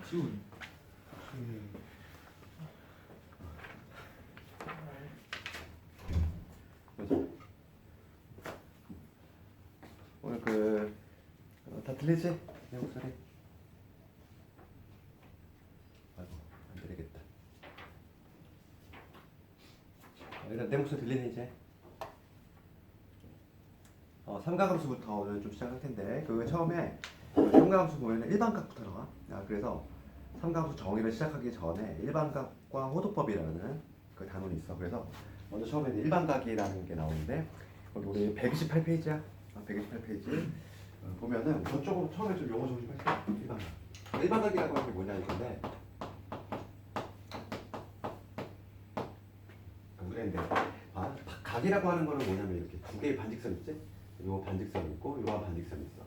지운. 오늘 다 들리지? 내 목소리? 아이고 안 들리겠다. 일단 내 목소리 들리니 이제? 삼가함수부터 오늘 좀 시작할 텐데 처음에 삼가함수 보면 일반값부터 나와. 그래서 삼가함수 정의를 시작하기 전에 일반값과 호도법이라는 그 단원이 있어. 그래서 먼저 처음에 일반각이라는 게 나오는데 거기 우리 128페이지야. 128페이지 보면은 저쪽으로 처음에 좀 용어 정리 할게요. 일반각. 일반각이라고 하는 게 뭐냐 이건데 우리가 이제 각이라고 하는 거는 뭐냐면 이렇게 두 개의 반직선 있지? 요 반직선이 있고 요한 반직선이 있어.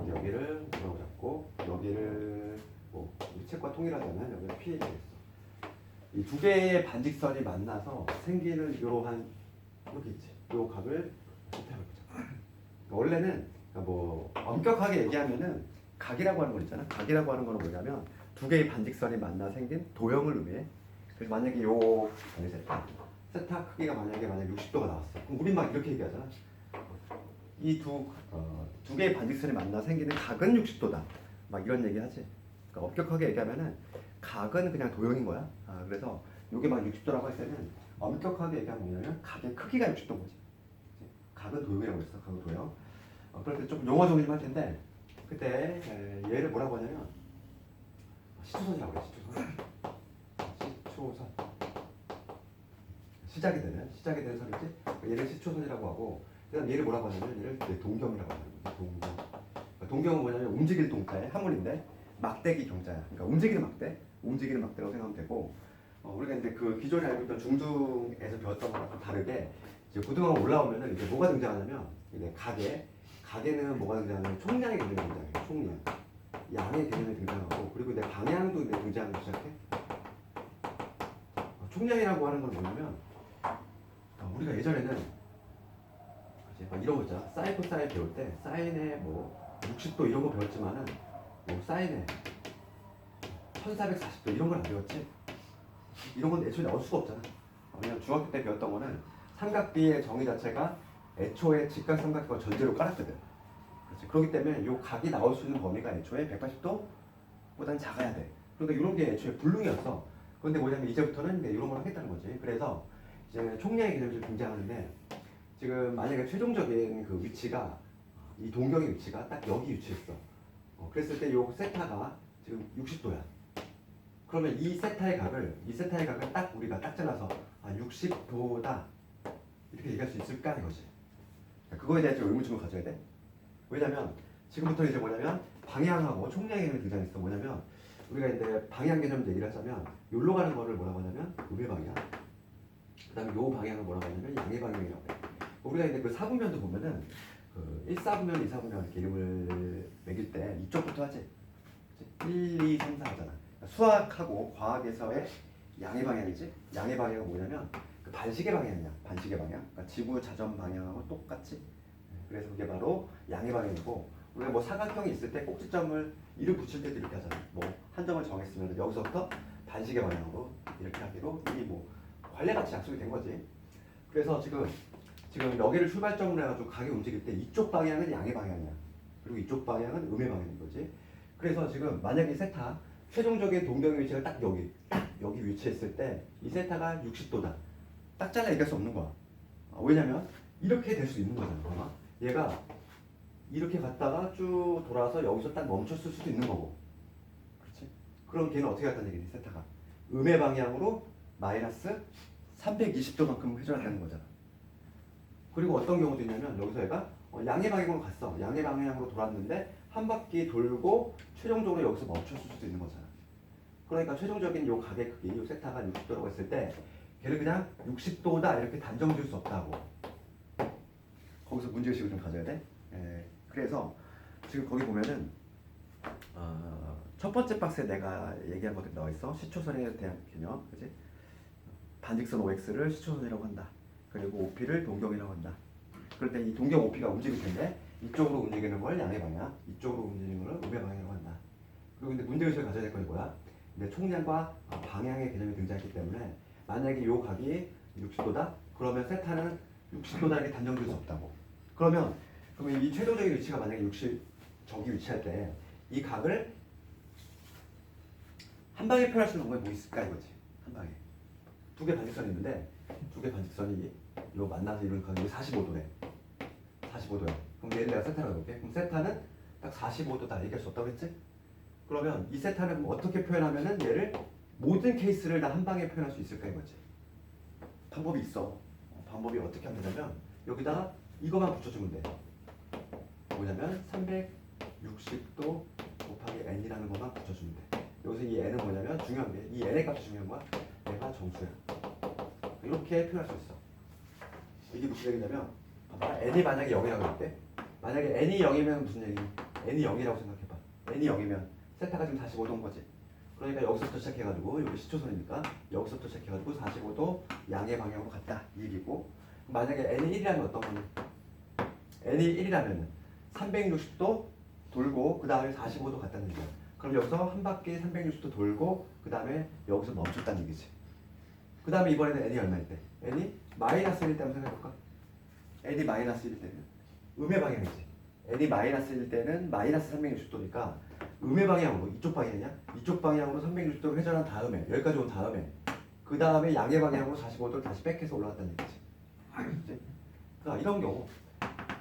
여기를 뭐라고 잡고 여기를 뭐 책과 통일하자면 여기를 P 되겠어. 이 두 개의 반직선이 만나서 생기는 이러한 여기 있지. 요 각을 해보자. 원래는 뭐 엄격하게 얘기하면은 각이라고 하는 거 있잖아. 각이라고 하는 거는 뭐냐면 두 개의 반직선이 만나 생긴 도형을 의미해. 그래서 만약에 요 세타 크기가 만약에 60도가 나왔어. 그럼 우린 막 이렇게 얘기하잖아. 이 두 개의 반직선이 만나 생기는 각은 60도다. 막 이런 얘기 하지. 그러니까 엄격하게 얘기하면은 각은 그냥 도형인 거야. 그래서 이게 막 60도라고 할 때는 엄격하게 얘기하면 뭐냐면 각의 크기가 60도인 거지. 각은 도형이라고 했어. 각은 도형. 그럴 때 좀 용어 정리 좀 할 텐데 그때 얘를 뭐라고 하냐면 시초선이라고 그래. 시초선. 시작이 되는 선이지. 얘를 시초선이라고 하고 그다음 얘를 뭐라고 하냐면 얘를 동경이라고 하는 거지. 동경. 동경은 뭐냐면 움직일 동자의 한문인데 막대기 경자야. 그러니까 움직이는 막대라고 생각하면 되고 우리가 이제 그 기존에 알고 있던 중등에서 배웠던 거랑 좀 다르게 이제 고등학교 올라오면은 이제 뭐가 등장하냐면 이제 각에는 뭐가 등장하냐면 총량의 개념이 등장해요. 총량. 양의 개념이 등장하고 그리고 이제 방향도 이제 등장하기 시작해. 총량이라고 하는 건 뭐냐면 우리가 예전에는 막 이런 거 있잖아. 사인 코사인 배울 때 사인에 뭐 60도 이런 거 배웠지만은 뭐 사인에 1440도 이런 걸 안 배웠지. 이런 건 애초에 나올 수가 없잖아. 왜냐면 중학교 때 배웠던 거는 삼각비의 정의 자체가 애초에 직각삼각형을 전제로 깔았거든. 그렇지. 그렇기 때문에 이 각이 나올 수 있는 범위가 애초에 180도보다는 작아야 돼. 그러니까 이런 게 애초에 불능이었어. 그런데 뭐냐면 이제부터는 이런 걸 하겠다는 거지. 그래서 이제 총량의 개념이 좀 등장하는데 지금 만약에 최종적인 그 위치가 이 동경의 위치가 딱 여기 위치했어. 그랬을 때 이 세타가 지금 60도야. 그러면 이 세타의 각을 딱 우리가 딱 잘라서 60도다 이렇게 얘기할 수 있을까 하는 거지. 그거에 대한 좀 의문점을 가져야 돼. 왜냐면 지금부터 이제 뭐냐면 방향하고 총량의 개념이 등장했어. 뭐냐면 우리가 이제 방향 개념 얘기를 하자면 여기로 가는 거를 뭐라고 하냐면 음의 방향. 그다음에 요 방향을 뭐라고 하냐면 양의 방향이라고 해. 우리가 이제 그 사분면도 보면은 그 1사분면, 2사분면 이렇게 이름을 매길 때 이쪽부터 하지. 1, 2, 3, 4 하잖아. 수학하고 과학에서의 양의 방향이지. 양의 방향은 뭐냐면 그 반시계 방향이야. 반시계 방향. 그러니까 지구 자전 방향하고 똑같지. 그래서 그게 바로 양의 방향이고 우리가 뭐 사각형이 있을 때 꼭지점을 이름 붙일 때도 이렇게 하잖아. 뭐 한 점을 정했으면 여기서부터 반시계 방향으로 이렇게 하기로 이미 뭐 관례같이 약속이 된 거지. 그래서 지금 여기를 출발점으로 해가지고 각이 움직일 때 이쪽 방향은 양의 방향이야. 그리고 이쪽 방향은 음의 방향인 거지. 그래서 지금 만약에 세타 최종적인 동경의 위치가 딱 여기 위치했을 때 이 세타가 60도다. 딱 잘라 얘기할 수 없는 거야. 왜냐면 이렇게 될 수 있는 거잖아. 얘가 이렇게 갔다가 쭉 돌아서 여기서 딱 멈췄을 수도 있는 거고. 그렇지? 그럼 걔는 어떻게 갔다는 얘기니? 세타가 음의 방향으로 마이너스 320도만큼 회전한다는 거잖아. 그리고 어떤 경우도 있냐면 여기서 얘가 양의 방향으로 갔어. 양의 방향으로 돌았는데 한 바퀴 돌고 최종적으로 여기서 멈췄을 수도 있는 거잖아. 그러니까 최종적인 요 각의 크기, 요 세타가 60도라고 했을 때 걔를 그냥 60도다 이렇게 단정 지을 수 없다고. 거기서 문제의식을 좀 가져야 돼. 그래서 지금 거기 보면은 첫 번째 박스에 내가 얘기한 것들이 나와 있어. 시초선에 대한 개념, 그지? 반직선 OX를 시초선이라고 한다. 그리고 OP를 동경이라고 한다. 그럴 때 이 동경 OP가 움직일 텐데 이쪽으로 움직이는 걸 양의 방향, 이쪽으로 움직이는 걸 음의 방향이라고 한다. 그리고 근데 문제의식을 가져야 될 건 뭐야? 근데 총량과 방향의 개념이 등장했기 때문에 만약에 요 각이 60도다? 그러면 세타는 60도다 이렇게 단정 지을 수 없다고. 그러면 이 최종적인 위치가 만약에 60 저기 위치할 때 이 각을 한 방에 표현할 수 있는 방법이 뭐 있을까 이거지. 한 방에. 두 개 반직선이 있는데 두 개 반직선이 요 만나서 이룬 각이 45도래. 45도야. 그럼 얘를 내가 세타라고 해볼게. 그럼 세타는 딱 45도다 얘기할 수 없다고 했지? 그러면 이 세타는 어떻게 표현하면은 얘를 모든 케이스를 다 한 방에 표현할 수 있을까 이거지. 방법이 있어. 방법이 어떻게 하면 되냐면 여기다가 이거만 붙여주면 돼. 뭐냐면 360도 곱하기 n이라는 것만 붙여주면 돼. 여기서 이 n은 뭐냐면 중요한 게 이 n의 값이 중요한 거야. 얘가 정수야. 이렇게 표현할 수 있어. 이게 무슨 얘기냐면 봐봐. n이 만약에 0이라고 할게. 만약에 n이 0이면 무슨 얘기? n이 0이라고 생각해봐. n이 0이면 세타가 지금 45도인 거지. 그러니까 여기서부터 시작해가지고 여기 시초선이니까 여기서부터 시작해가지고 45도 양의 방향으로 갔다 이 얘기고, 만약에 n이 1이라면 어떤 거냐? n이 1이라면 360도 돌고 그 다음에 45도 갔다는 얘기야. 그럼 여기서 한 바퀴 360도 돌고 그 다음에 여기서 멈췄다는 얘기지. 그 다음에 이번에는 n이 얼마일 때? n이 마이너스 1일 때 한번 생각해볼까? n이 마이너스 1일 때는 음의 방향이지. n이 마이너스 1일 때는 마이너스 360도니까 음의 방향으로 이쪽 방향이냐? 이쪽 방향으로 360도를 회전한 다음에 여기까지 온 다음에 그 다음에 양의 방향으로 45도를 다시 백해서 올라갔다는 얘기지. 그치? 그러니까 이런 경우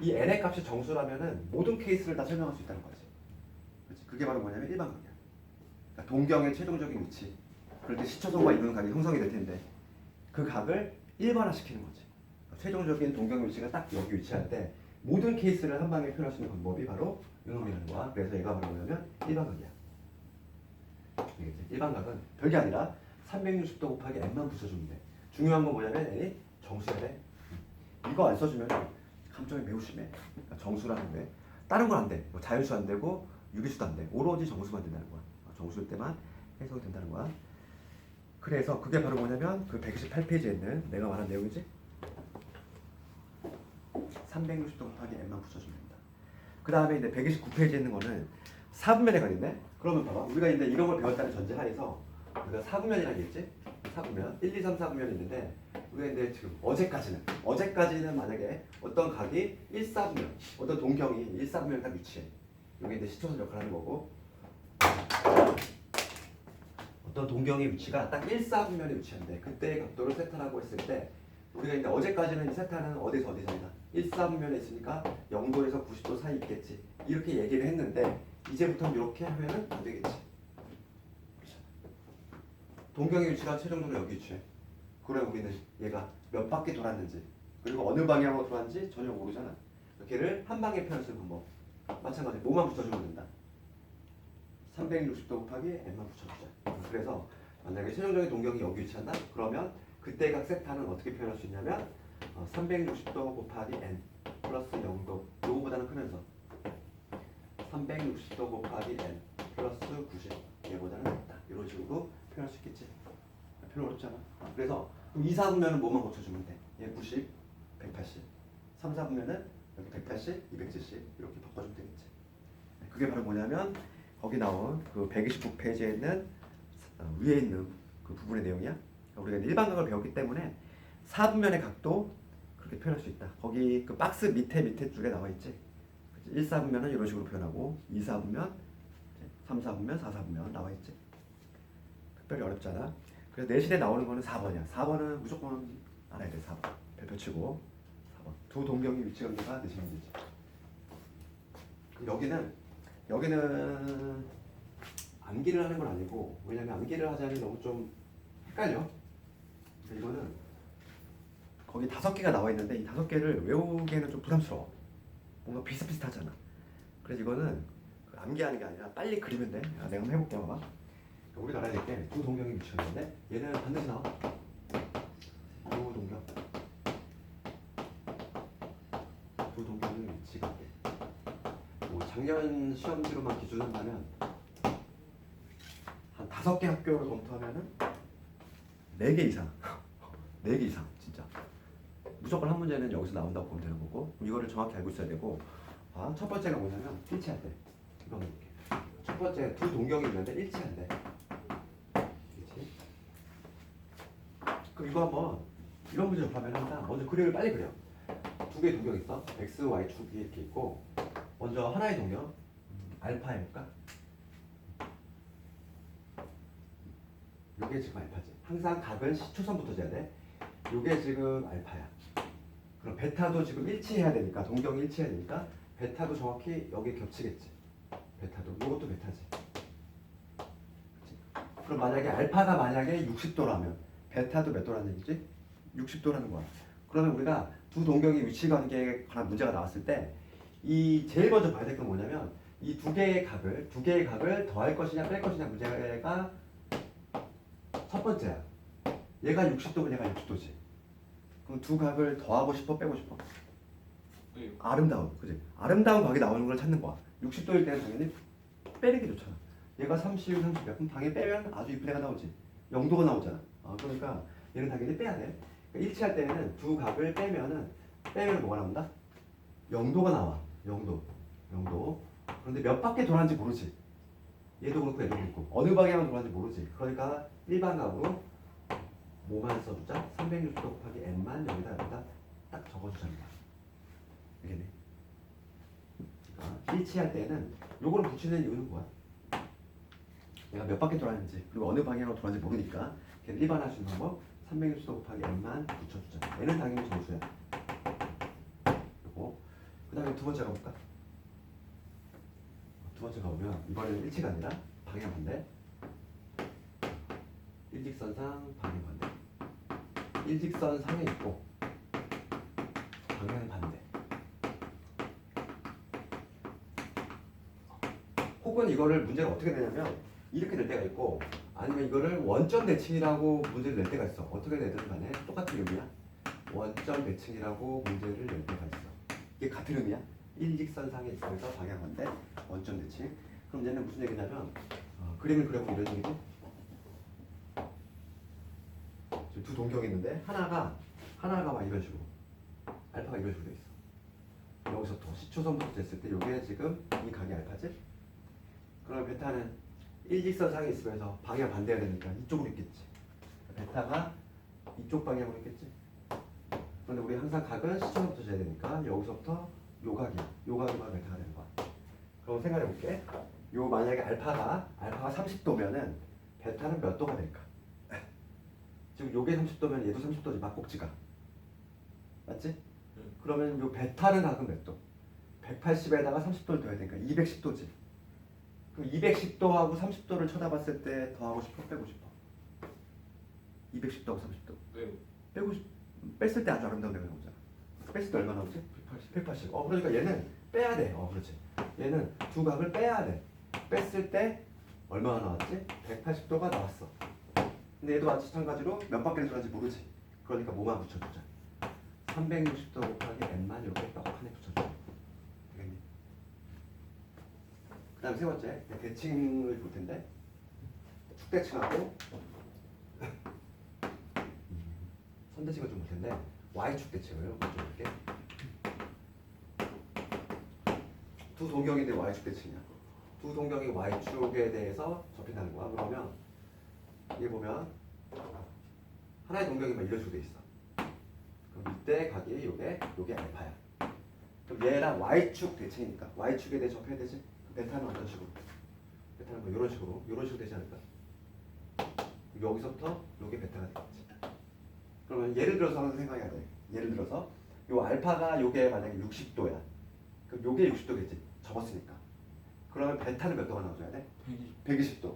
이 n의 값이 정수라면은 모든 케이스를 다 설명할 수 있다는 거지. 그치? 그게 바로 뭐냐면 일반각이야. 그러니까 동경의 최종적인 위치. 그럴 때 시초선과 이루는 각이 형성이 될 텐데 그 각을 일반화시키는 거지. 그러니까 최종적인 동경의 위치가 딱 여기 위치할 때 모든 케이스를 한 방에 표현할 수 있는 방법이 바로 이놈이라는 거야. 그래서 얘가 바로 뭐냐면 일반각이야. 알겠지? 일반각은 별게 아니라 360도 곱하기 n만 붙여주면 돼. 중요한 건 뭐냐면 n이 정수야 돼. 이거 안 써주면 감정이 매우 심해. 그러니까 정수라는 게 다른 건 안 돼. 뭐 자연수 안 되고 유기수도 안 돼. 오로지 정수만 된다는 거야. 정수일 때만 해석이 된다는 거야. 그래서 그게 바로 뭐냐면 그 128페이지에 있는 내가 말한 내용이지. 360도 곱하기 n만 붙여주면 됩니다. 그 다음에 이제 129페이지에 있는 거는 4분면의 각인데, 그러면 봐봐. 우리가 이제 이런 걸 배웠다는 전제하에서 우리가 4분면이라는 게 있지? 4분면 1, 2, 3, 4분면이 있는데 우리가 이제 지금 어제까지는 만약에 어떤 각이 1, 4분면, 어떤 동경이 1, 4분면에 딱 위치해. 이게 이제 시초선 역할을 하는 거고, 어떤 동경의 위치가 딱 1, 4분면에 위치한데 그때의 각도를 세타라고 했을 때 우리가 이제 어제까지는 이 세타는 어디서 어디서이다 1, 4분면에 있으니까 0도에서 90도 사이 있겠지 이렇게 얘기를 했는데 이제부터 이렇게 하면은 안 되겠지. 동경의 위치가 최종적으로 여기 위치해. 그래 우리는 얘가 몇 바퀴 돌았는지 그리고 어느 방향으로 돌았는지 전혀 모르잖아. 걔를 한 방에 표현할 수 있는 방법 마찬가지 뭐만 붙여주면 된다. 360도 곱하기 n만 붙여주자. 그래서 만약에 최종적인 동경이 여기 위치한다? 그러면 그때 각 세타는 어떻게 표현할 수 있냐면 360도 곱하기 n 플러스 0도 요거보다는 크면서 360도 곱하기 n 플러스 90 얘보다는 작다. 이런 식으로 표현할 수 있겠지. 별로 어렵지 않아. 그래서 그럼 2, 4분면은 뭐만 고쳐주면 돼. 얘 90, 180 3, 4분면은 여기 180, 270 이렇게 바꿔주면 되겠지. 그게 바로 뭐냐면 거기 나온 그 129페이지에 있는 위에 있는 그 부분의 내용이야. 우리가 일반각을 배웠기 때문에 4분면의 각도 그렇게 표현할 수 있다. 거기 그 박스 밑에 줄에 나와 있지. 1, 4분면은 이런 식으로 표현하고 2, 4분면, 3, 4분면, 4, 4분면 나와 있지. 특별히 어렵지 않아. 그래서 내신에 나오는 거는 4번이야. 4번은 무조건 알아야 돼. 4번. 별표 치고 4번. 두 동경의 위치 관계가 내신 문제지. 여기는 암기를 하는 건 아니고 왜냐면 암기를 하자니 너무 좀 헷갈려. 이거는 거기 5개가 나와 있는데 이 5개를 외우기에는 좀 부담스러워. 뭔가 비슷비슷하잖아. 그래서 이거는 암기하는 게 아니라 빨리 그리면 돼. 내가 한번 해볼게. 봐봐. 우리가 알아야 될 게 두 동경이 위치가 있는데 얘는 반드시 나와. 두 동경의 위치가 있대. 뭐 작년 시험지로만 기준한다면 한 5개 학교를 검토하면은 4개 이상 4개 이상 진짜 무조건 한 문제는 여기서 나온다고 보면 되는 거고 이거를 정확히 알고 있어야 되고 첫 번째가 뭐냐면 일치할 때 이거 볼게. 첫 첫 번째 두 동경이 있는데 일치한대. 일치. 그럼 이거 한번 이런 문제 접하면 항상 먼저 그림을 빨리 그려. 두 개의 동경 있어. x, y 축이 이렇게 있고 먼저 하나의 동경 알파 해볼까? 요게 지금 알파지. 항상 각은 시초선부터 재야 돼. 요게 지금 알파야. 그럼 베타도 지금 일치해야 되니까 동경이 일치해야 되니까 베타도 정확히 여기 겹치겠지. 베타도 요것도 베타지. 그치? 그럼 만약에 알파가 만약에 60도라면 베타도 몇 도라는 얘기지? 60도라는 거야. 그러면 우리가 두 동경이 위치 관계에 관한 문제가 나왔을 때 이 제일 먼저 봐야 될 건 뭐냐면 이 두 개의 각을 더할 것이냐 뺄 것이냐 문제가 첫 번째야. 얘가 60도면 얘가 60도지. 그럼 두 각을 더하고 싶어 빼고 싶어? 네. 아름다운, 그지? 아름다운 각이 나오는 걸 찾는 거야. 60도일 때는 당연히 빼는 게 좋잖아. 얘가 30, 30이야. 그럼 당연히 빼면 아주 이쁜 애가 나오지. 0도가 나오잖아. 그러니까 얘는 당연히 빼야 돼. 그러니까 일치할 때는 두 각을 빼면 뭐가 나온다? 0도가 나와. 0도. 그런데 몇 바퀴 돌았는지 모르지. 얘도 그렇고 얘도 그렇고 어느 방향으로 돌았는지 모르지. 그러니까 일반각으로 뭐만 써주자? 360도 곱하기 n만 여기다 딱 적어주자는 거야. 알겠네? 그러니까 일치할 때는 요거를 붙이는 이유는 뭐야? 내가 몇 바퀴 돌았는지 그리고 어느 방향으로 돌았는지 모르니까 걔는 일반할 수 있는 방법 360도 곱하기 n만 붙여주자. n은 당연히 정수야. 그리고 그 다음에 두 번째 가볼까? 두 번째 가보면 이번에는 일치가 아니라 방향 반대. 일직선상 방향 반대. 일직선 상에 있고 방향 반대. 혹은 이거를 문제가 어떻게 되냐면 이렇게 낼 때가 있고 아니면 이거를 원점 대칭이라고 문제를 낼 때가 있어. 어떻게 내든 간에 똑같은 의미야. 원점 대칭이라고 문제를 낼 때가 있어. 이게 같은 의미야. 일직선상에 있어서 방향 반대, 원점 대칭. 그럼 얘는 무슨 얘기냐면 그림을 그려보면 이런 얘기지. 두 동경이 있는데 하나가 막 이런 식으로 알파가 이런 식으로 돼 있어. 여기서부터 시초선부터 됐을 때 이게 지금 이 각이 알파지. 그럼 베타는 일직선상에 있으면서 방향 반대해야 되니까 이쪽으로 있겠지. 베타가 이쪽 방향으로 있겠지. 그런데 우리 항상 각은 시초선부터 재야 되니까 여기서부터 요 각이야. 요 각이 베타가 되는 거야. 그럼 생각해 볼게. 요 만약에 알파가 30도면은 베타는 몇 도가 될까? 지금 요게 30도면 얘도 30도지. 막꼭지가. 맞지? 그러면 요 베타는 각은 몇 도? 180에다가 30도를 더해야 되니까 210도지. 그럼 210도하고 30도를 쳐다봤을 때 더하고 싶어? 빼고 싶어? 210도하고 30도. 네. 뺐을 때 아주 아름다운 데가 나오잖아. 뺐을 때 얼마 나오지? 180. 그러니까 얘는 빼야 돼. 그렇지. 얘는 두 각을 빼야 돼. 뺐을 때 얼마가 나왔지? 180도가 나왔어. 근데 얘도 마찬가지로 몇 바퀴를 돌았는지 모르지. 그러니까 뭐만 붙여주자. 360도 곱하기 n만 이렇게 떡하니 붙여주자. 되겠니? 그 다음에 세 번째 대칭을 볼 텐데 축대칭하고 선대칭을 좀 볼 텐데 Y축 대칭을 먼저 볼게. 두 동경인데 Y축 대칭이야. 두 동경이 Y축에 대해서 접힌다는 거야. 그러면 이게 보면 하나의 동경이면 이런 식으로 돼 있어. 그럼 이때 각이 요게 알파야. 그럼 얘랑 Y축 대칭이니까 Y축에 대해 접해야 되지. 베타는 어떤 식으로? 베타는 뭐 이런 식으로 되지 않을까? 여기서부터 요게 베타가 되겠지. 그러면 예를 들어서 항상 생각해야 돼. 예를 들어서 요 알파가 요게 만약에 60도야. 그럼 요게 60도겠지. 접었으니까. 그러면 베타는 몇 도가 나와줘야 돼? 120도.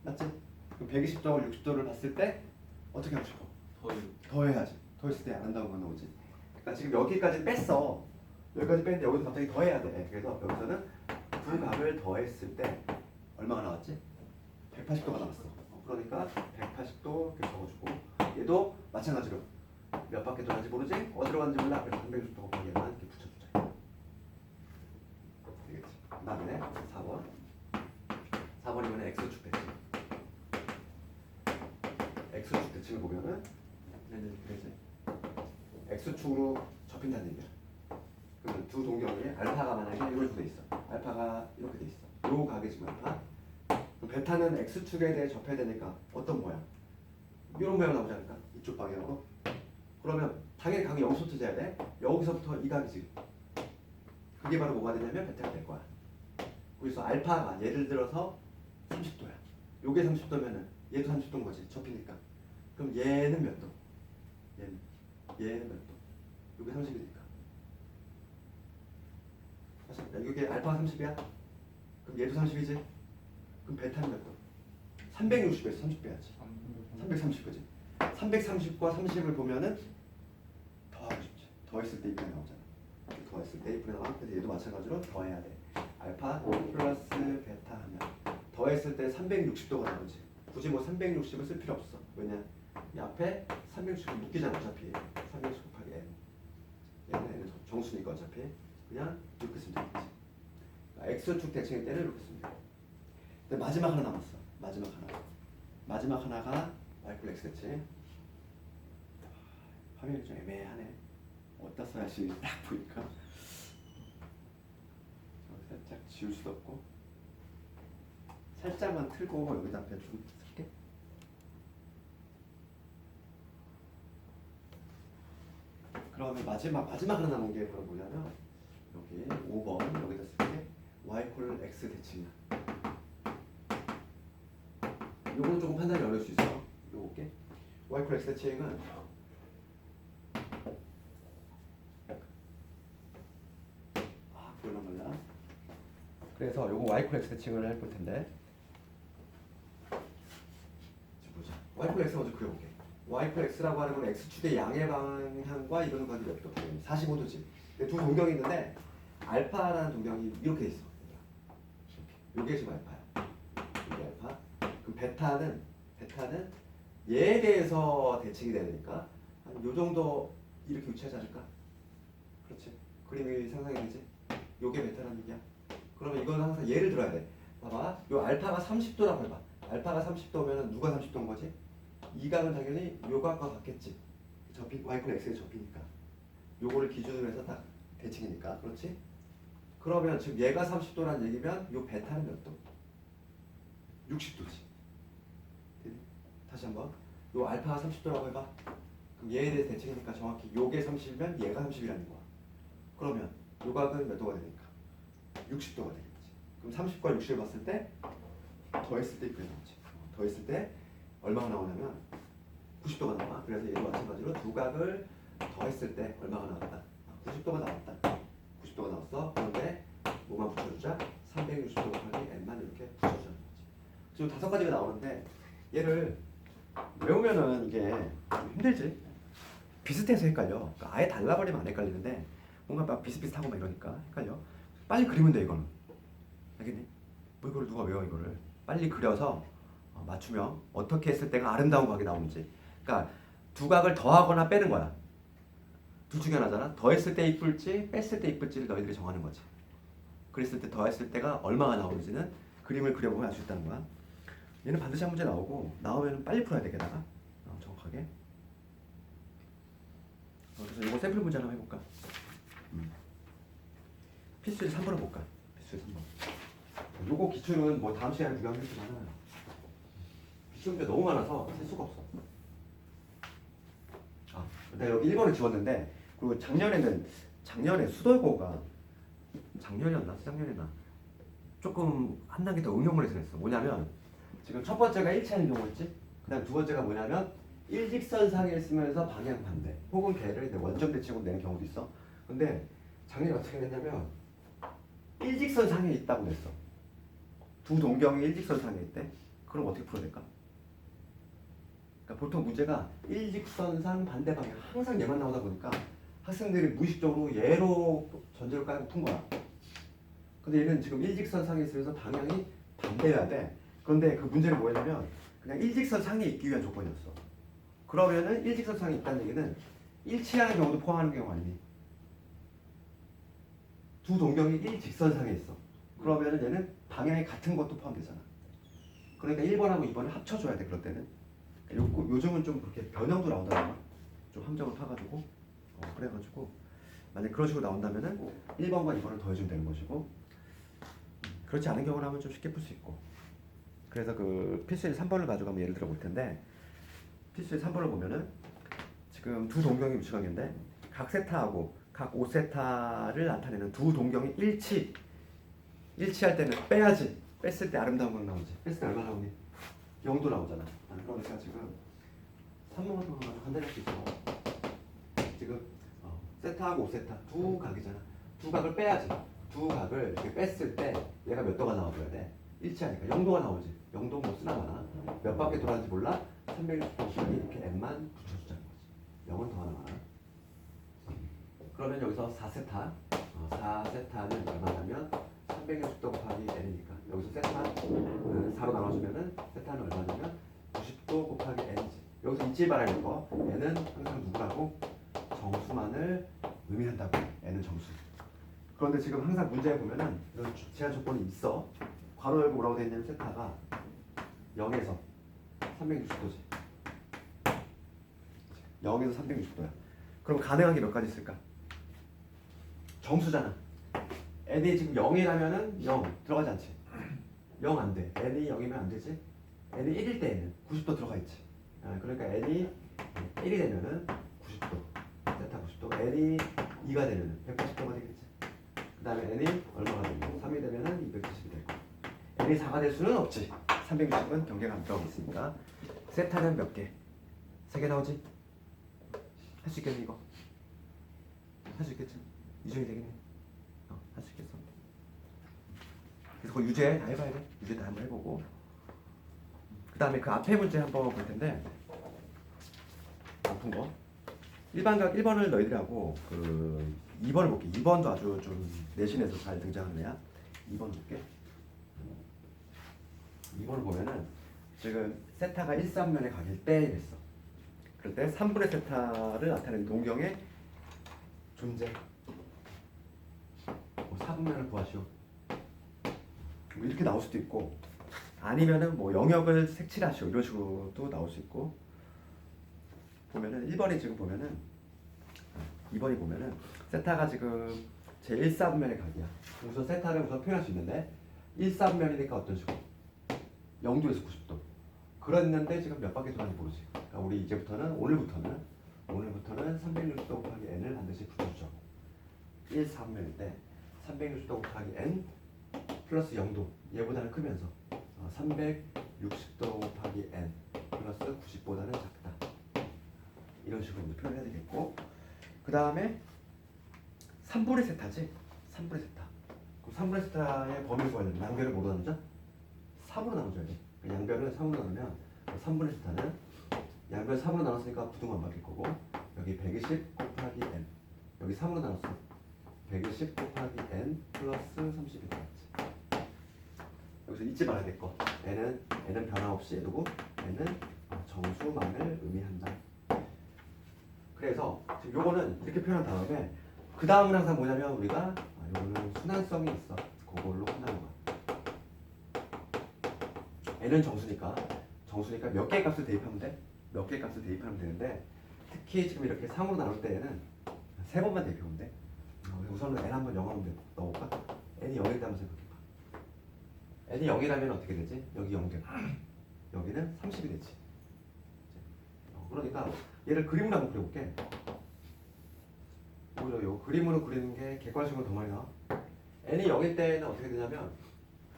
맞지? 그럼 120도하고 60도를 봤을 때 어떻게 하고 싶어? 더해야지. 더했을 때 아름다운 거 나오지. 그러니까 지금 여기까지 뺐어. 여기까지 뺐는데 여기서 갑자기 더해야 돼. 그래서 여기서는 두 각을 더했을 때 얼마가 나왔지? 180도가 나왔어. 그러니까 180도 이렇게 적어주고 얘도 마찬가지로 몇 바퀴 돌았는지 모르지? 어디로 갔는지 몰라. 그래서 360도 곱하기 얘만 이렇게 붙여주자. 되겠지? 그 다음에 4번 이번에 X축 대칭. X축 대칭을 보면은 얘는 되지? X축으로 접힌다는 얘기야. 그러면 두 동경에 알파가 만약에 이런 식으로 돼 있어. 알파가 이렇게 돼 있어. 요 각이 지금 알파. 그럼 베타는 x축에 대해 접해야 되니까 어떤 모양? 이런 모양 나오지 않을까? 이쪽 방향으로. 그러면 당연히 각이 여기서부터 재야 돼. 여기서부터 이 각이지. 그게 바로 뭐가 되냐면 베타가 될 거야. 그래서 알파가 예를 들어서 30도야. 요게 30도면은 얘도 30도인 거지. 접히니까. 그럼 얘는 몇 도? 얘는 몇 도? 요게 30이니까. 이게 알파가 30이야? 그럼 얘도 30이지? 그럼 베타는 몇 도? 360에서 30 빼야지. 330 그지? 330과 30을 보면은 더하고 싶지. 더했을 때 2분이 나오잖아. 더했을 때 2분이 나와. 그래서 얘도 마찬가지로 더해야 돼. 알파 플러스 베타 하면 더했을 때 360도가 나오지. 굳이 뭐 360을 쓸 필요 없어. 왜냐? 이 앞에 360을 묶이잖아 어차피. 360 곱하기 n. 얘는 정수니까 어차피. 그냥 이렇게 쓰면 되겠지. x축 대칭일 때는 이렇게 쓰면 돼. 근데 마지막 하나 남았어. 마지막 하나가 y 플 x 대칭. 화면이 좀 애매하네. 어디다 써야지 딱 보니까. 살짝 지울 수도 없고. 살짝만 틀고 여기다 앞에 좀 쓸게. 그러면 마지막 하나 남은 게 그럼 뭐냐면 여기 5번 여기다 쓸게. y 콜 x 대칭이야. 요거는 조금 판단이 어려울 수 있어. 요게 y 콜 x 대칭은 그걸로 몰라. 그래서 요거 y 콜 x 대칭을 해볼 텐데. 보자. y 콜 x 먼저 그려볼게. y 콜 x라고 하는 건 x축의 양의 방향과 이거는 관계 몇 도? 45도지. 두 동경이 있는데 알파라는 동경이 이렇게 돼 있어. 요게 지금 알파야. 요게 알파. 그럼 베타는 얘에 대해서 대칭이 되니까 한 요 정도 이렇게 위치하지 않을까? 그렇지. 그림이 상상이 되지? 요게 베타라는 얘기야. 그러면 이건 항상 예를 들어야 돼. 봐봐. 요 알파가 30도라고 해봐. 알파가 30도면 누가 30도인 거지? 이 각은 당연히 요 각과 같겠지. y 콜 x에 접히니까. 요거를 기준으로 해서 딱 대칭이니까. 그렇지? 그러면 지금 얘가 30도라는 얘기면 요 베타는 몇 도? 60도지. 다시 한번. 요 알파가 30도라고 해봐. 그럼 얘에 대해서 대칭이니까 정확히 요게 30이면 얘가 30이라는 거야. 그러면 요 각은 몇 도가 되니까? 60도가 되겠지. 그럼 30과 60을 봤을 때 더했을 때 이렇게 나오지. 더했을 때 얼마가 나오냐면 90도가 나와. 그래서 얘도 마찬가지로 두 각을 더했을 때 얼마가 나왔다? 90도가 나왔다. 90도가 나왔어. 그런데 뭐만 붙여주자? 360도 곱하기 n만 이렇게 붙여주는 거지. 지금 5가지가 나오는데 얘를 외우면은 이게 좀 힘들지. 비슷해서 헷갈려. 그러니까 아예 달라버리면 안 헷갈리는데 뭔가 막 비슷비슷하고 막 이러니까 헷갈려. 빨리 그리면 돼 이거는. 알겠니? 뭐 이거를 누가 외워 이거를. 빨리 그려서 맞추면 어떻게 했을 때가 아름다운 각이 나오는지. 그러니까 두 각을 더하거나 빼는 거야. 둘 중에 하나잖아. 더했을 때 이쁠지 뺐을 때 이쁠지를 너희들이 정하는 거지. 그랬을 때 더했을 때가 얼마가 나오는지는 그림을 그려보면 알 수 있다는 거야. 얘는 반드시 한 문제 나오고 나오면 빨리 풀어야 돼. 게다가 정확하게. 그래서 이거 샘플 문제 한번 해볼까? 필수제 3번을 볼까? 필수제 3번. 요거 기출은 뭐 다음 시간에 구경했지만은 기출 문제 너무 많아서 셀 수가 없어. 내가 여기 1번을 지웠는데 그리고 작년에 수도고가 작년이었나? 작년이나 조금 한 단계 더 응용을 해서 했어. 뭐냐면 지금 첫 번째가 1차인 경우였지. 그 다음 두 번째가 뭐냐면 일직선상에 있으면서 방향 반대 혹은 걔를 원점 대칭으로 내는 경우도 있어. 근데 작년에 어떻게 됐냐면 일직선상에 있다고 냈어. 두 동경이 일직선상에 있대. 그럼 어떻게 풀어야 될까? 그러니까 보통 문제가 일직선상 반대 방향 항상 얘만 나오다 보니까 학생들이 무의식적으로 얘로 전제를 깔고 푼 거야. 근데 얘는 지금 일직선상에 있으면서 방향이 반대여야 돼. 그런데 그 문제는 뭐였냐면 그냥 일직선상에 있기 위한 조건이었어. 그러면은 일직선상에 있다는 얘기는 일치하는 경우도 포함하는 경우 아니니? 두 동경이 일직선상에 있어. 그러면은 얘는 방향이 같은 것도 포함되잖아. 그러니까 1번하고 2번을 합쳐줘야 돼. 그럴 때는. 요즘은 좀 그렇게 변형도 나온다거나 좀 함정을 파가지고 그래가지고 만약 그런 식으로 나온다면은 1번과 2번을 더해주면 되는 것이고 그렇지 않은 경우라면 좀 쉽게 풀 수 있고. 그래서 그 필수 3번을 가지고 한번 예를 들어 볼 텐데, 필수 3번을 보면은 지금 두 동경이 위치관계인데 각 세타하고 각 5세타를 나타내는 두 동경이 일치할 때는 빼야지. 뺐을 때 아름다운 건 나오지. 뺐을 때 얼마 나오니? 0도 나오잖아. 그러니까 지금 3번 같은 거는 간단히 할 수 있어. 지금 세타하고 5세타 두 각이잖아. 두 각을 빼야지. 두 각을 이렇게 뺐을 때 얘가 몇 도가 나와줘야 돼? 일치하니까 0도가 나오지. 0도 뭐 쓰나 마나. 몇 바퀴 돌았는지 몰라. 360도까지 이렇게 n만 붙여주자는 거지. 0은 더 하나 많아. 그러면 여기서 4세타 4세타는 얼마냐면 360도 곱하기 n이니까 여기서 세타는 4로 나눠주면은 세타는 얼마냐면 90도 곱하기 n이지. 여기서 잊지 말아야 될 거. n은 항상 누구라고? 정수만을 의미한다고. n은 정수. 그런데 지금 항상 문제에 보면은 이런 제한 조건이 있어. 괄호 열고 뭐라고 되어 있냐면 세타가 0에서 360도지. 0에서 360도야. 그럼 가능한 게 몇 가지 있을까? 정수잖아. n이 지금 0이라면은 0 들어가지 않지. 0 안 돼. n이 0이면 안 되지. n이 1일 때에는 90도 들어가 있지. 그러니까 n이 1이 되면은 90도. 세타 90도. n이 2가 되면은 180도가 되겠지. 그 다음에 n이 얼마가 되면 3이 되면은 270이 되고. n이 4가 될 수는 없지. 360은 경계가 안 들어가고 있으니까. 세타는 몇 개? 3개 나오지? 할 수 있겠니 이거? 할 수 있겠지? 이중이 되겠네. 할 수 있겠어. 그래서 그 유제 다 해봐야 돼. 유제 다 한번 해보고. 그 다음에 그 앞에 문제 한번 볼 텐데, 높은 거. 일반각 1번을 너희들이 하고 그 2번을 볼게. 2번도 아주 좀 내신에서 잘 등장하는 애야. 2번 볼게. 2번을 보면은 지금 세타가 1,3면에 가길 때 이랬어. 그럴 때 3분의 세타를 나타내는 동경의 존재. 4분면을 구하시오. 뭐 이렇게 나올 수도 있고, 아니면은 뭐 영역을 색칠하시오 이런 식으로도 나올 수 있고. 보면은 1번이 지금 보면은 2번이 보면은 세타가 지금 제 1,4분면의 각이야. 우선 세타를 우선 표현할 수 있는데 1,4분면이니까 어떤 식으로? 0도에서 90도. 그랬는데 지금 몇 바퀴 돌았는지 모르지. 그러니까 우리 이제부터는 오늘부터는 360도 곱하기 n을 반드시 붙여주죠. 1,4분면일 때 360도 곱하기 n 플러스 0도. 얘보다는 크면서 360도 곱하기 n 플러스 90보다는 작다. 이런 식으로 표현해야 되겠고, 그 다음에 3분의 세타지. 3분의 세타. 그럼 3분의 세타의 범위를 구하려면 양변을 뭐로 나누죠? 3으로 나눠줘야 돼. 양변을 3으로 나누면 3분의 세타는 양변 3으로 나눴으니까 부등만 바뀔 거고, 여기 120 곱하기 n, 여기 3으로 나눴어. 120 곱하기 n 플러스 30이 되겠지. 여기서 잊지 말아야 될 거. n은 변화 없이 누구? n은 정수만을 의미한다. 그래서 지금 요거는 이렇게 표현한 다음에 그 다음은 항상 뭐냐면 우리가 요거는 순환성이 있어. 그걸로 끝나는 거야. n은 정수니까 몇 개의 값을 대입하면 돼? 몇 개의 값을 대입하면 되는데, 특히 지금 이렇게 3으로 나눌 때에는 3번만 대입하면 돼. 우선은 n 한번 0 한번 넣어볼까? n이 0일 때 한번 생각해봐. n이 0이라면 어떻게 되지? 여기 0 되고 여기는 30이 되지. 그러니까 얘를 그림으로 한번 그려볼게. 오히려 요 그림으로 그리는 게 객관식으로 더 많이 나와. n이 0일 때는 어떻게 되냐면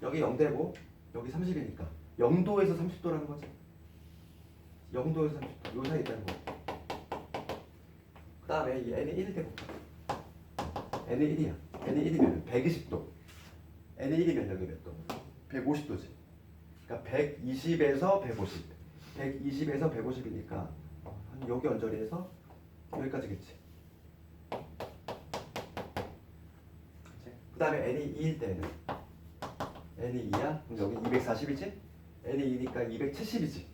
여기 0 되고 여기 30이니까 0도에서 30도라는 거지. 0도에서 30도 요 사이에 있다는 거. 그 다음에 이 n이 1일 때 n이 1이야. n이 1이면 120도. n이 1이면 여기 몇 도? 150도지. 그러니까 120에서 150. 120에서 150이니까 한 여기 언저리에서 여기까지겠지. 그 다음에 n이 2일 때는 n이 2야? 그럼 여기 240이지? n이 2니까 270이지.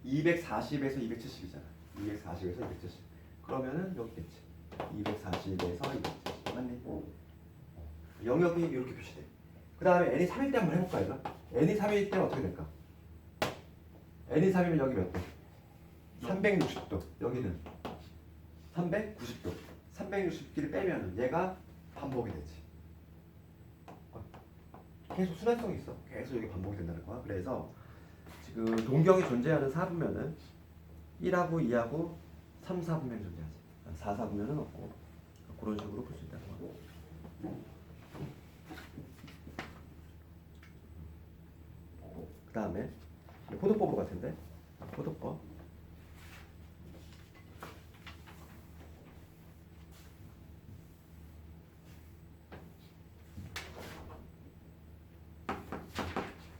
240에서 270이잖아. 240에서 270. 그러면은 여기겠지. 240에서 270. 맞니? 영역이 이렇게 표시돼. 그 다음에 n이 3일 때 한번 해볼까 이거? n이 3일 때는 어떻게 될까? n이 3이면 여기 몇 도? 360도. 여기는 390도. 360기를 빼면 얘가 반복이 되지. 계속 순환성이 있어. 계속 이게 반복이 된다는 거야. 그래서 지금 동경이 존재하는 4분면은 1하고 2하고 3, 4분면이 존재하지. 4, 4분면은 없고 그런 식으로 볼 수 있다는 거고. 그 다음에 포도법으로 같은데 포도법.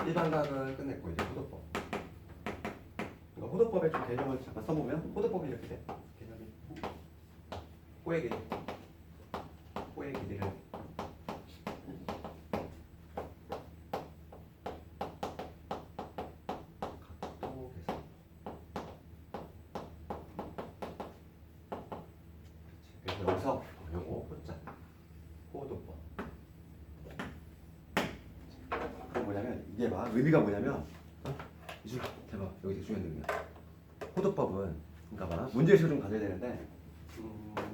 일반각을 끝냈고 이제 호도법. 그러니까 호도법의 좀 개념을 잠깐 써보면 호도법이 이렇게 돼. 개념이 호의 길이, 호의 길이를 각도 계산. 그래서 여기서 요거 보자. 호도법. 그럼 뭐냐면 이게 막 의미가 뭐냐면 이중 대박 여기 되게 중요한 의미야. 호도법은 그러니까 봐 문제에서 좀 가져야 되는데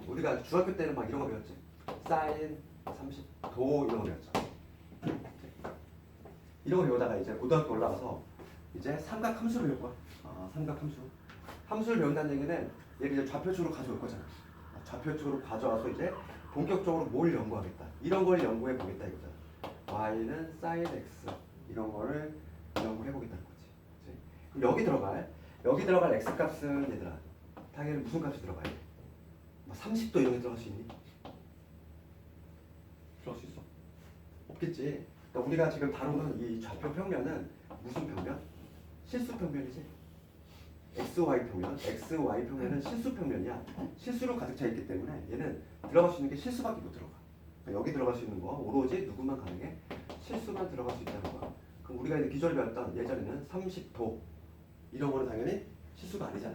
우리가 중학교 때는 막 이런 거 배웠지. 사인 30도 이런 거 배웠죠. 이런 거 배우다가 이제 고등학교 올라가서 이제 삼각함수를 배울 거야. 삼각함수. 함수를 배운다는 얘기는 얘를 이제 좌표축으로 가져올 거잖아. 좌표축으로 가져와서 이제 본격적으로 뭘 연구하겠다. 이런 걸 연구해 보겠다 이거잖아. y는 sin x 이런 거를 연구해 보겠다는 거지. 그치? 그럼 여기 들어갈 x 값은 얘들아 당연히 무슨 값이 들어가야 돼? 뭐 30도 이런 게 들어갈 수 있니? 들어갈 수 있어? 없겠지. 그러니까 우리가 지금 다루는 이 좌표 평면은 무슨 평면? 실수 평면이지. XY 평면, XY 평면은 실수 평면이야. 실수로 가득 차 있기 때문에 얘는 들어갈 수 있는 게 실수밖에 못 들어가. 그러니까 여기 들어갈 수 있는 거 오로지 누구만 가능해? 실수만 들어갈 수 있다는 거야. 그럼 우리가 이제 기존에 배웠던 예전에는 30도 이런 거는 당연히 실수가 아니잖아.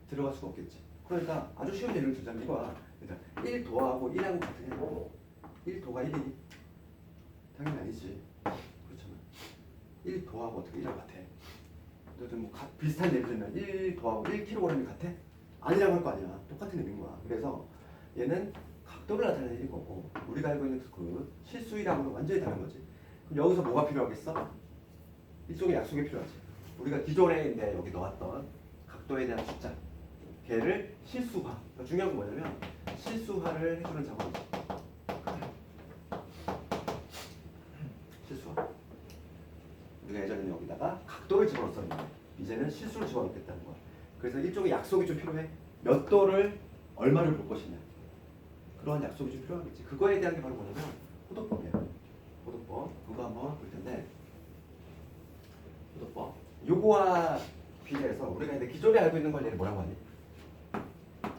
들어갈 수가 없겠지. 그러니까 아주 쉬운 예를 들자면 이거야. 일단 1도하고 1하고 같으냐? 1도가 1이니? 당연히 아니지. 그렇잖아. 1도하고 어떻게 1하고 같아? 뭐 비슷한 예를 들면 1도하고 1kg이 같아? 아니라고 할 거 아니야. 똑같은 의미인 거야. 그래서 얘는 각도를 나타내는 거고 우리가 알고 있는 그 실수이랑은 완전히 다른 거지. 그럼 여기서 뭐가 필요하겠어? 일종의 약속이 필요하지. 우리가 기존에 이제 여기 넣었던 각도에 대한 숫자 걔를 실수화. 그러니까 중요한 건 뭐냐면 실수화를 해주는 작업이지. 실수화. 우리가 예전에는 여기다가 각도를 집어넣었었는데 이제는 실수를 집어넣겠다는 거야. 그래서 일종의 약속이 좀 필요해. 몇 도를 얼마를 볼 것이냐. 그러한 약속이 좀 필요하겠지. 그거에 대한 게 바로 뭐냐면 호도법이에요. 호도법. 그거 한번 볼 텐데 호도법. 요거와 비례해서 우리가 이제 기존에 알고 있는 걸 얘를 뭐라고 하니?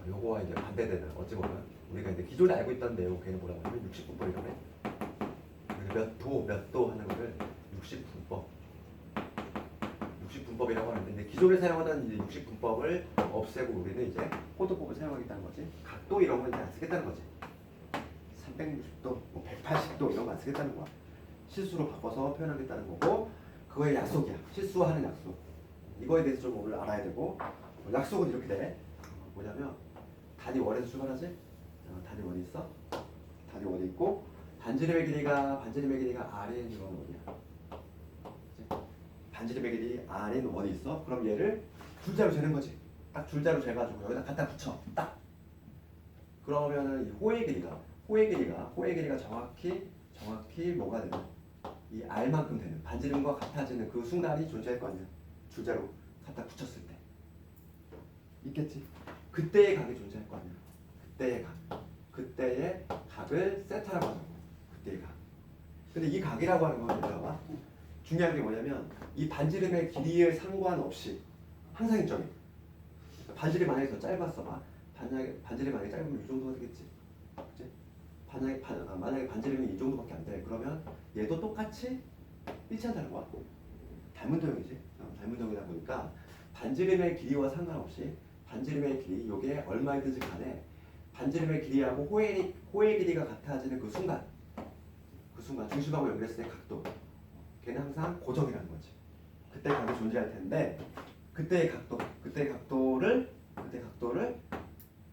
요거와 이제 반대되는 어찌 보면 우리가 이제 기존에 알고 있던 내용 걔는 뭐라고 하냐면 60분법이라고 해. 몇 도 하는 거를 60분법. 60분법이라고 하는데 이제 기존에 사용하던 이제 60분법을 없애고 우리는 이제 호도법을 사용하겠다는 거지. 각도 이런 건 이제 안 쓰겠다는 거지. 360도, 뭐 180도 이런 거 안 쓰겠다는 거야. 실수로 바꿔서 표현하겠다는 거고 그거의 약속이야. 실수하는 약속. 이거에 대해서 좀 오늘 알아야 되고 약속은 이렇게 돼. 뭐냐면 단위 원에서 출발하지? 단위 원이 있어. 단위 원이 있고 반지름의 길이가 R인 이건 원이야. 반지름의 길이 R인 원이 있어. 그럼 얘를 줄자로 재는 거지. 딱 줄자로 재가지고 여기다 갖다 붙여. 딱. 그러면은 이 호의 길이가 정확히 뭐가 되는? 이 R만큼 되는 반지름과 같아지는 그 순간이 존재할 거 아니야. 줄자로 갖다 붙였을 때. 있겠지. 그때의 각이 존재할 거 아니야. 그때의 각을 세타라고 하자고. 그때의 각. 근데 이 각이라고 하는 건 뭐야? 중요한 게 뭐냐면 이 반지름의 길이에 상관없이 항상 일정해. 반지름 만약에 더 짧았어 봐. 반지름 만약에 짧으면 이 정도가 되겠지. 그치? 만약에 반지름이 이 정도밖에 안 돼. 그러면 얘도 똑같이 일치한다는 거야. 닮은도형이지. 닮은도형이다 보니까 반지름의 길이와 상관없이 반지름의 길이 요게 얼마이든지 간에 반지름의 길이하고 호의 길이가 같아지는 그 순간 중심하고 연결했을 때 각도 걔는 항상 고정이라는 거지. 그때 각이 존재할 텐데 그때의 각도를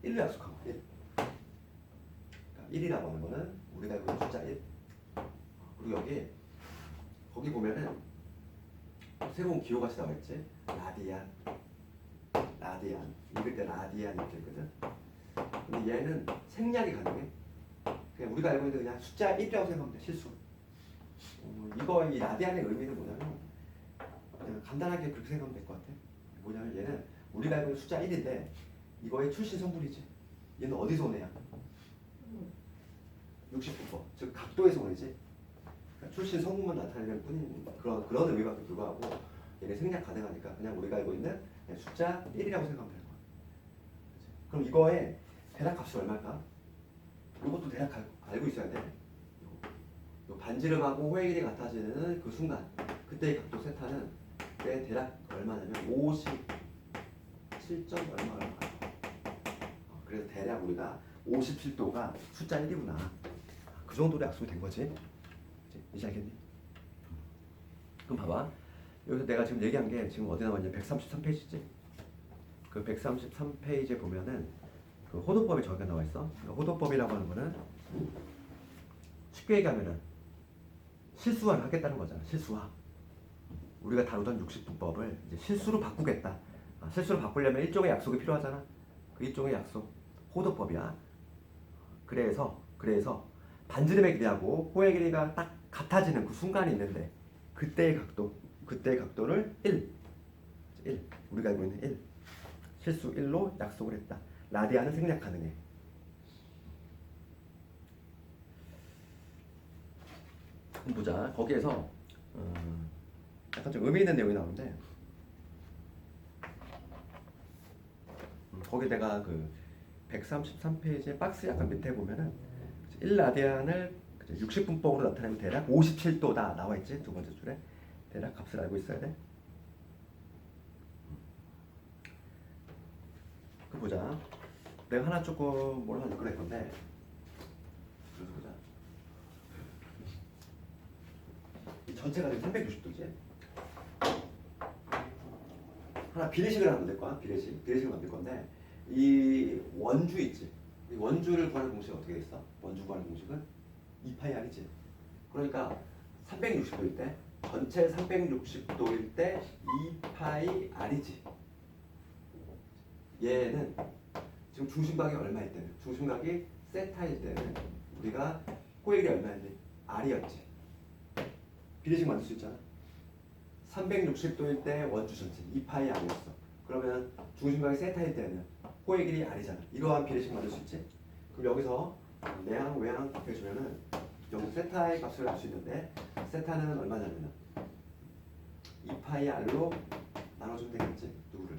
1로 약속하고 1. 그러니까 1이라고 하는 거는 우리가 알고 있는 숫자 1. 그리고 여기 거기 보면은 새로운 기호같이 나와 있지. 라디안, 라디안. 읽을 때 라디안 이렇게 있거든. 근데 얘는 생략이 가능해. 그냥 우리가 알고 있는 그냥 숫자 1이라고 생각하면 돼. 실수. 이거 이 라디안의 의미는 뭐냐면 그냥 간단하게 그렇게 생각하면 될 것 같아. 뭐냐면 얘는 우리가 알고 있는 숫자 1인데 이거의 출신 성분이지. 얘는 어디서 온 애야? 69번. 즉 각도에서 온 애지. 그러니까 출신 성분만 나타내는 뿐인 그런 의미밖에 불구하고 얘는 생략 가능하니까 그냥 우리가 알고 있는 그냥 숫자 1이라고 생각하면 될 거야. 그럼 이거의 대략 값이 얼마일까? 이것도 대략 알고 있어야 돼. 요 반지름하고 호의 길이 같아지는 그 순간 그때의 각도 세타는 내 대략 얼마냐면 57점 얼마. 그래서 대략 우리가 57도가 숫자 1이구나. 그 정도로 약속이 된 거지. 이제 알겠니? 그럼 봐봐. 여기서 내가 지금 얘기한 게 지금 어디 나왔냐? 133페이지지. 그 133페이지에 보면은 그 호도법이 저기가 나와 있어. 그러니까 호도법이라고 하는 거는 쉽게 얘기하면은 실수화를 하겠다는 거잖아. 실수화. 우리가 다루던 60분법을 이제 실수로 바꾸겠다. 실수로 바꾸려면 일종의 약속이 필요하잖아. 그 일종의 약속. 호도법이야. 그래서 반지름의 길이하고 호의 길이가 딱 같아지는 그 순간이 있는데 그때의 각도를 1. 우리가 알고 있는 1. 실수 1로 약속을 했다. 라디안은 생략 가능해. 한번 보자. 거기에서 약간 좀 의미 있는 내용이 나오는데 거기 내가 그 133페이지의 박스 약간 밑에 보면은 1라디안을 60분법으로 나타내면 대략 57도다 나와 있지. 두 번째 줄에 대략 값을 알고 있어야 돼. 그 보자. 내가 하나 조금 뭘 하나 그럴 건데. 그래서 보자. 이 전체가 지금 360도지. 하나 비례식을 하면 될 거야. 비례식을 만들 건데 이 원주 있지. 이 원주를 구하는 공식은 어떻게 있어? 원주 구하는 공식은 2파이 r이지. 그러니까 360도일 때 전체 360도일 때 2파이 r이지. 얘는 지금 중심각이 얼마일 때는 중심각이 세타일 때는 우리가 호의 길이 얼마였니? r이었지. 비례식 만들 수 있잖아. 360도일 때 원주 전체 2파이 r이었어. 그러면 중심각이 세타일 때는 호의 길이 r이잖아. 이러한 비례식 만들 수 있지. 그럼 여기서 내항 외항 곱해주면은 여기 세타의 값을 알 수 있는데 세타는 얼마냐면 2파이 r로 나눠주면 되겠지. 누구를?